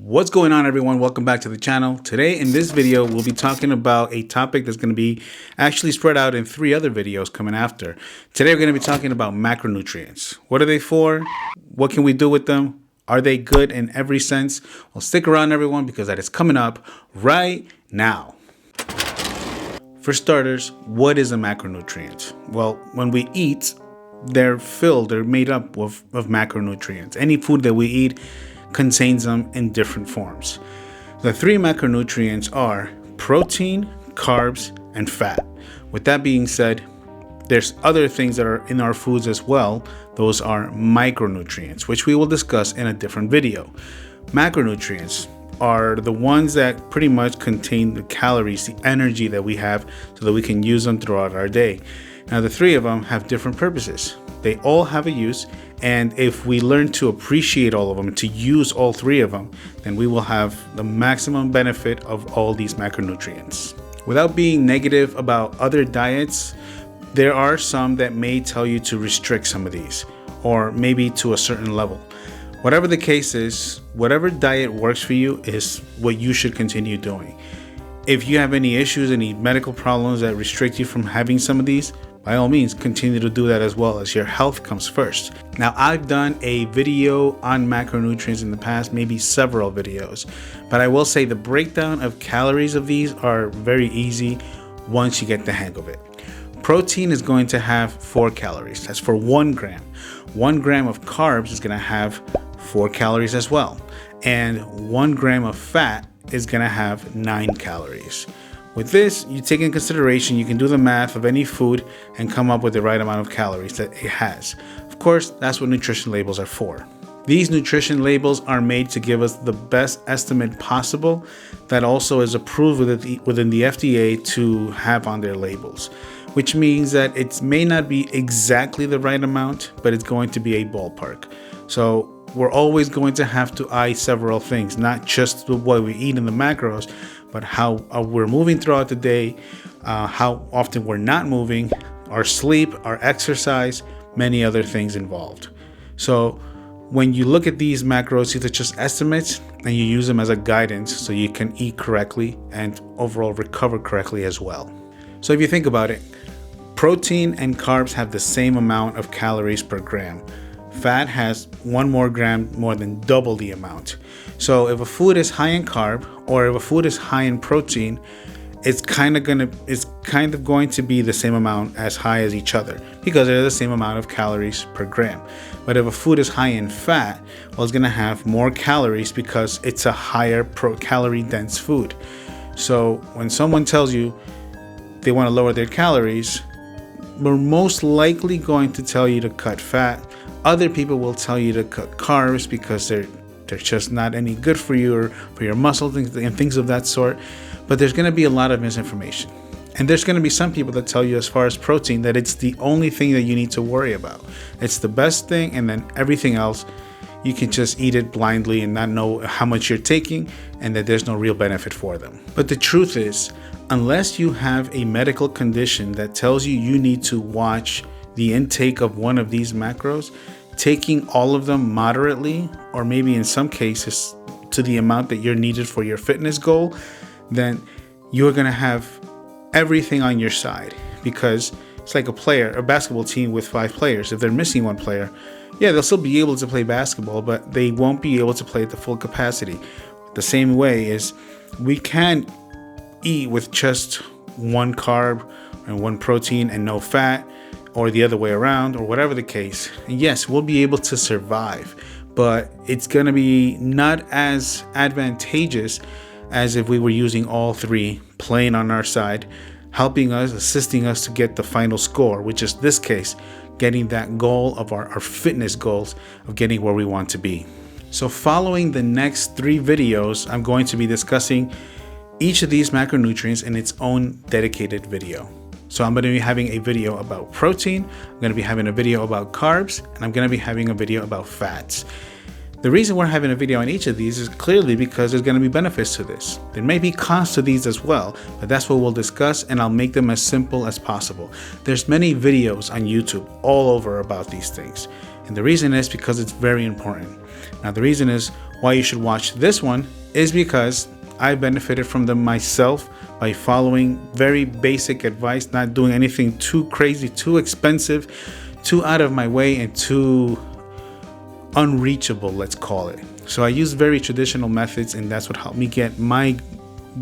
What's going on, everyone? Welcome back to the channel. Today in this video we'll be talking about a topic that's going to be actually spread out in 3 other videos coming after. Today we're going to be talking about macronutrients. What are they for? What can we do with them? Are they good in every sense? Well, stick around, everyone, because that is coming up right now. For starters, what is a macronutrient? Well, when we eat, they're made up of macronutrients. Any food that we eat contains them in different forms. The 3 macronutrients are protein, carbs, and fat. With that being said, there's other things that are in our foods as well. Those are micronutrients, which we will discuss in a different video. Macronutrients are the ones that pretty much contain the calories, the energy that we have so that we can use them throughout our day. Now, the 3 of them have different purposes. They all have a use, and if we learn to appreciate all of them, to use all 3 of them, then we will have the maximum benefit of all these macronutrients. Without being negative about other diets, there are some that may tell you to restrict some of these, or maybe to a certain level. Whatever the case is, whatever diet works for you is what you should continue doing. If you have any issues, any medical problems that restrict you from having some of these, by all means, continue to do that as well, as your health comes first. Now, I've done a video on macronutrients in the past, maybe several videos, but I will say the breakdown of calories of these are very easy once you get the hang of it. Protein is going to have 4 calories. That's for 1 gram. 1 gram of carbs is going to have 4 calories as well. And 1 gram of fat is going to have 9 calories. With this, you take in consideration, you can do the math of any food and come up with the right amount of calories that it has. Of course, that's what nutrition labels are for. These nutrition labels are made to give us the best estimate possible that also is approved within the FDA to have on their labels, which means that it may not be exactly the right amount, but it's going to be a ballpark. So we're always going to have to eye several things, not just what we eat in the macros, but how we're moving throughout the day, how often we're not moving, our sleep, our exercise, many other things involved. So when you look at these macros, these are just estimates, and you use them as a guidance so you can eat correctly and overall recover correctly as well. So if you think about it, protein and carbs have the same amount of calories per gram. Fat has 1 more gram, more than double the amount. So if a food is high in carb or if a food is high in protein, it's kind of going to be the same amount as high as each other because they're the same amount of calories per gram. But if a food is high in fat, well, it's going to have more calories because it's a higher calorie dense food. So when someone tells you they want to lower their calories, we're most likely going to tell you to cut fat. Other people will tell you to cut carbs because they're just not any good for you or for your muscles and things of that sort. But there's going to be a lot of misinformation. And there's going to be some people that tell you, as far as protein, that it's the only thing that you need to worry about. It's the best thing, and then everything else, you can just eat it blindly and not know how much you're taking, and that there's no real benefit for them. But the truth is, unless you have a medical condition that tells you you need to watch the intake of one of these macros, taking all of them moderately, or maybe in some cases to the amount that you're needed for your fitness goal, then you're going to have everything on your side, because it's like a basketball team with 5 players. If they're missing 1 player, yeah, they'll still be able to play basketball, but they won't be able to play at the full capacity. The same way is we can't eat with just 1 carb and 1 protein and no fat, or the other way around, or whatever the case. And yes, we'll be able to survive, but it's going to be not as advantageous as if we were using all 3 playing on our side, helping us, assisting us to get the final score, which is this case, getting that goal of our fitness goals of getting where we want to be. So following the next 3 videos, I'm going to be discussing each of these macronutrients in its own dedicated video. So I'm going to be having a video about protein, I'm going to be having a video about carbs, and I'm going to be having a video about fats. The reason we're having a video on each of these is clearly because there's going to be benefits to this. There may be cons to these as well, but that's what we'll discuss, and I'll make them as simple as possible. There's many videos on YouTube all over about these things, and the reason is because it's very important. Now, the reason is why you should watch this one is because I benefited from them myself by following very basic advice, not doing anything too crazy, too expensive, too out of my way, and too unreachable, let's call it. So I use very traditional methods, and that's what helped me get my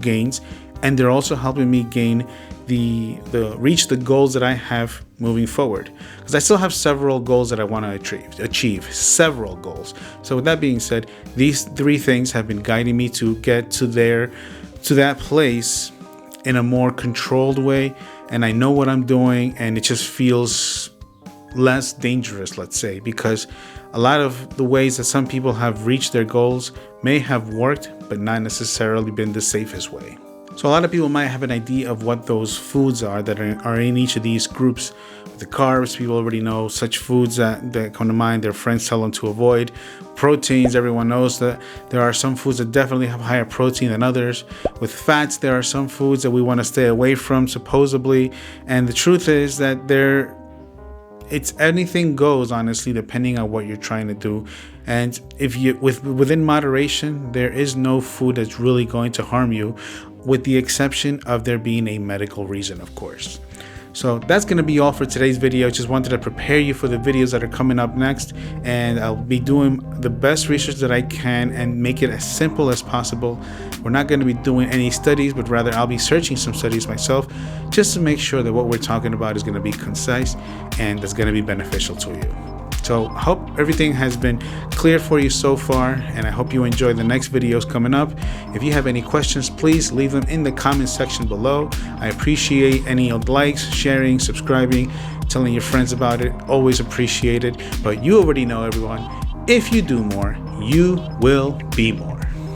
gains, and they're also helping me gain reach the goals that I have moving forward, because I still have several goals that I want to achieve several goals. So with that being said, these 3 things have been guiding me to get to that place in a more controlled way, and I know what I'm doing, and it just feels less dangerous, let's say, because a lot of the ways that some people have reached their goals may have worked, but not necessarily been the safest way. So a lot of people might have an idea of what those foods are that are in each of these groups. The carbs, people already know such foods that come to mind. Their friends tell them to avoid. Proteins, everyone knows that there are some foods that definitely have higher protein than others. With fats, there are some foods that we want to stay away from, supposedly. And the truth is that it's anything goes, honestly, depending on what you're trying to do. And if you within moderation, there is no food that's really going to harm you, with the exception of there being a medical reason, of course. So that's going to be all for today's video. Just wanted to prepare you for the videos that are coming up next, and I'll be doing the best research that I can and make it as simple as possible. We're not going to be doing any studies, but rather I'll be searching some studies myself, just to make sure that what we're talking about is going to be concise and that's going to be beneficial to you. So I hope everything has been clear for you so far, and I hope you enjoy the next videos coming up. If you have any questions, please leave them in the comment section below. I appreciate any likes, sharing, subscribing, telling your friends about it. Always appreciate it. But you already know, everyone, if you do more, you will be more.